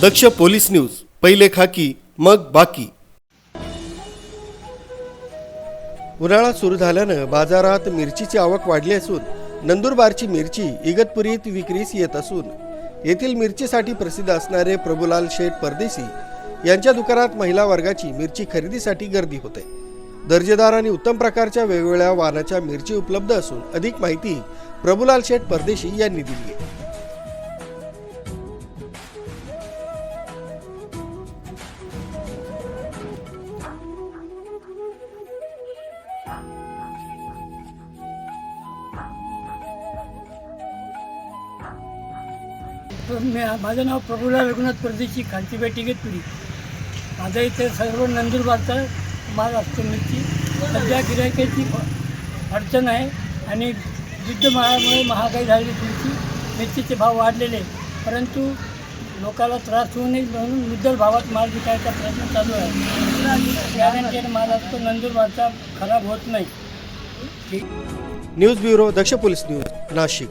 दक्ष police news, पहिले खाकी मग बाकी। उन्हाळा सुरू झाल्यानं बाजारात मिरचीची आवक वाढली असून नंदुरबारची मिरची इगतपुरीत विक्रीस येत असून येथील मिरचीसाठी प्रसिद्ध असणारे प्रभुलाल शेठ परदेशी यांच्या दुकानात महिला वर्गाची मिरची खरेदीसाठी गर्दी होते। दर्जेदार आणि उत्तम प्रकारच्या वेगवेगळ्या वाणाच्या मिरची उपलब्ध असून अधिक माहिती प्रभुलाल शेठ परदेशी यांनी दिली आहे। माझं नाव प्रभुलाल रघुनाथ परदेशी, खालची बेटी इगतपुरी। माझा इथे सर्व नंदुरबारचा माल असतो मिरची। सध्या गिरायकाची अडचण आहे आणि युद्धमाळामुळे महागाई झालेली तुमची मिरचीचे भाव वाढलेले, परंतु लोकांना त्रास होऊ नये म्हणून मुद्दल भावात माल विकायचा प्रयत्न चालू आहे। गॅरंटेड माल असतो, नंदुरबारचा खराब होत नाही। न्यूज ब्युरो, दक्ष पोलीस न्यूज, नाशिक।